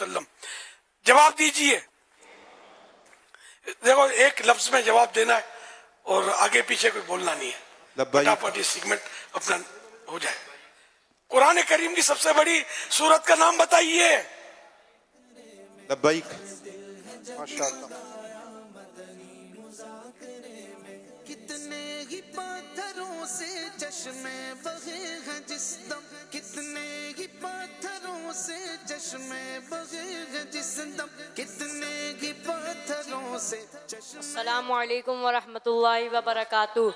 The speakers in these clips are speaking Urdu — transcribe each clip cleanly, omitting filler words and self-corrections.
وسلم. جواب دیجئے. دیکھو ایک لفظ میں جواب دینا ہے اور آگے پیچھے کوئی بولنا نہیں ہے. فٹافٹ یہ سیگمنٹ اپنا ہو جائے. قرآن کریم کی سب سے بڑی سورت کا نام بتائیے. لبیک. ماشاء اللہ. کتنے ہی پاتھروں سے چشمے بہے ہیں جس دم، کتنے ہی پاتھروں سے چشمے بہے ہیں جس دم، کتنے ہی پاتھروں سے چشمے. السلام علیکم ورحمۃ اللہ وبرکاتہ.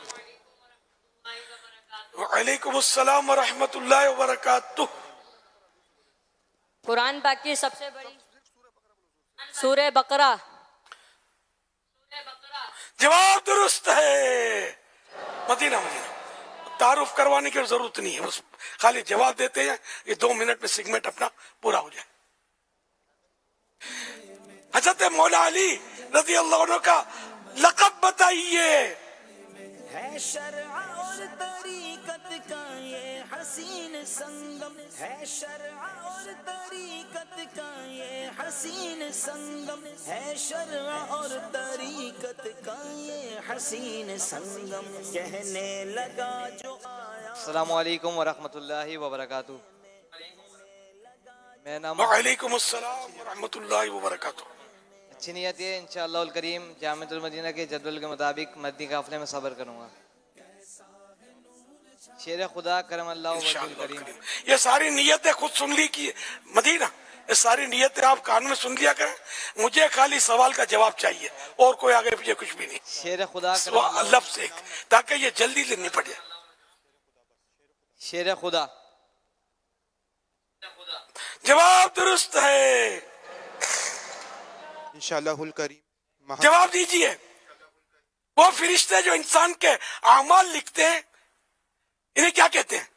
وعلیکم السلام ورحمۃ اللہ وبرکاتہ. قرآن پاک کی سب سے بڑی سورہ بقرہ. جواب درست ہے. مدینہ مدینہ. تعارف کروانے کی ضرورت نہیں ہے، بس خالی جواب دیتے ہیں. یہ 2 منٹ میں سیگمنٹ اپنا پورا ہو جائے. حضرت مولا علی رضی اللہ عنہ کا لقب بتائیے. ہے شرع اور طریقت کا یہ حسین سنگم، ہے شرع اور طریقت کا یہ حسین سنگم، ہے شرع اور طریقت کا یہ حسین سنگم. کہنے لگا جو آیا. السلام علیکم ورحمۃ اللہ وبرکاتہ. میرا نام وعلیکم السلام ورحمۃ اللہ وبرکاتہ. اچھی نیت ہے انشاءاللہ الکریم جامعۃ المدینہ کے جدول کے مطابق مدنی قافلے میں صبر کروں گا. شیر خدا کرم اللہ وجہ انشاءاللہ الکریم. الکریم. یہ ساری نیتیں خود سن لی کی مدینہ، یہ ساری نیتیں آپ کان میں سن لیا کریں. مجھے خالی سوال کا جواب چاہیے اور کوئی آگے پیچھے کچھ بھی نہیں. شیر خدا کرم اللہ. لفظ ایک تاکہ یہ جلدی سے نپٹ جائے. شیر خدا. جواب درست ہے. انشاءاللہ الکریم. جواب دیجئے. وہ فرشتے جو انسان کے اعمال لکھتے ہیں انہیں کیا کہتے ہیں؟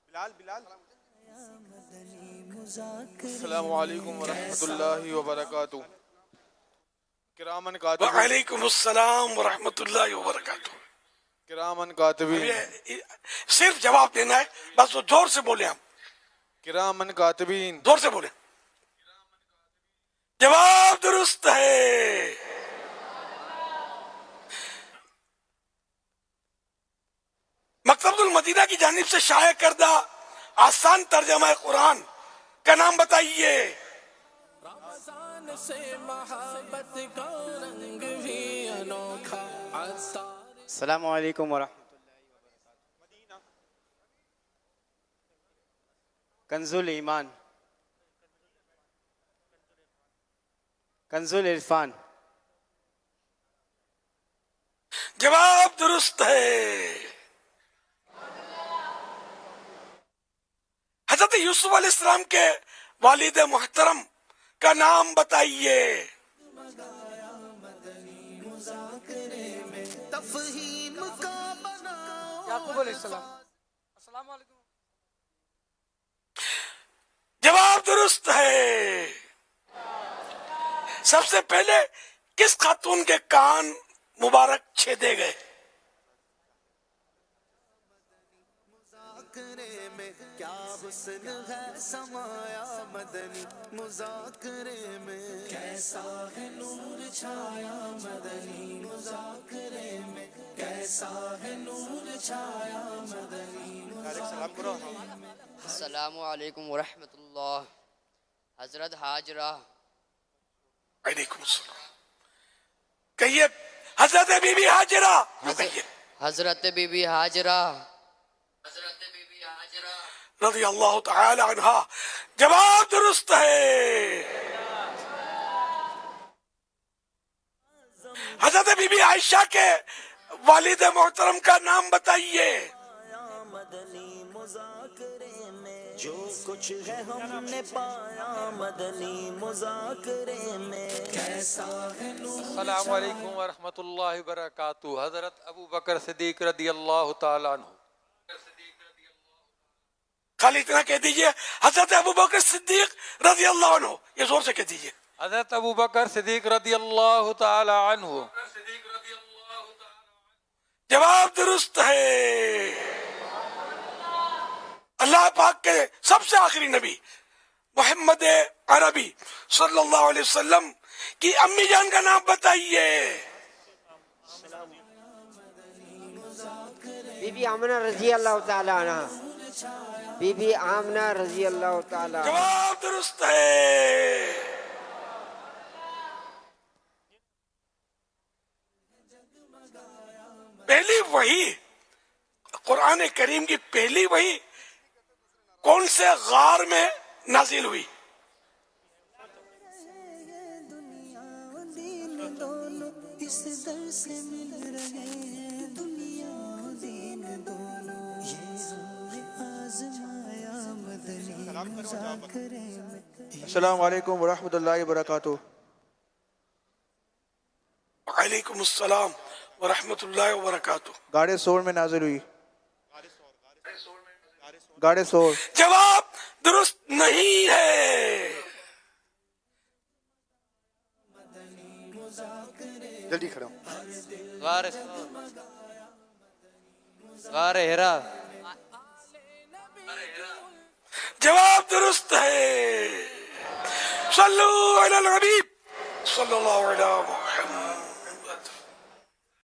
بلال. السلام علیکم ورحمۃ اللہ وبرکاتہ. کرامن کاتبین. وعلیکم السلام ورحمۃ اللہ وبرکاتہ. کرامن کاتبین. صرف جواب دینا ہے بس. وہ زور سے بولیں. ہم کرامن کاتبین. زور سے بولیں. جواب درست ہے. مکتبۃ المدینہ کی جانب سے شائع کردہ آسان ترجمہ قرآن کا نام بتائیے. رمضان سے محبت کا رنگ بھی انوکھا. السلام علیکم ورحمۃ اللہ. کنز الایمان. کنز العرفان. جواب درست ہے. حضرت یوسف علیہ السلام کے والد محترم کا نام بتائیے. تفہیم کا بنا یعقوب علیہ السلام. السلام علیکم. جواب درست ہے. سب سے پہلے کس خاتون کے کان مبارک چھیدے گئے؟ مذاکرے میں کیا حسن ہے سمایا مدنی، مذاکرے میں کیسا ہے نور چھایا مدنی، مذاکرے میں کیسا ہے نور چھایا مدنی. سلام کرو. السلام علیکم ورحمۃ اللہ. حضرت حاجرہ. وعلیکم السلام. کہیے حضرت بی بی حاجرہ. کہیے حضرت بی بی حاجرہ رضی اللہ تعالی عنہا. جواب درست ہے. حضرت بی بی عائشہ کے والد محترم کا نام بتائیے. مدنی مذاکرے میں جو کچھ ہے ہم نے پایا مدنی، مذاکرے میں کیسا ہے نور. السلام علیکم ورحمۃ اللہ وبرکاتہ. حضرت ابو بکر صدیق رضی اللہ تعالیٰ عنہ. خالی اتنا کہہ دیجئے حضرت ابو بکر صدیق رضی اللہ عنہ. یہ زور سے کہہ دیجئے. حضرت ابو بکر صدیق رضی اللہ تعالیٰ عنہ. جواب درست ہے. اللہ پاک کے سب سے آخری نبی محمد عربی صلی اللہ علیہ وسلم کی امی جان کا نام بتائیے. بی بی آمنہ رضی اللہ تعالی عنہ. بی بی آمنہ رضی اللہ تعالی عنہ. جواب درست ہے. پہلی وحی قرآن کریم کی پہلی وحی کون سے غار میں نازل ہوئی؟ السلام علیکم ورحمۃ اللہ وبرکاتہ. وعلیکم السلام ورحمۃ اللہ وبرکاتہ. گاڑے سور میں نازل ہوئی. گاڑے سور. جواب درست نہیں ہے. جلدی کھڑا ہوں. غار ہیرا. جواب درست ہے. صلو علی الحبیب صلی اللہ علیہ وسلم.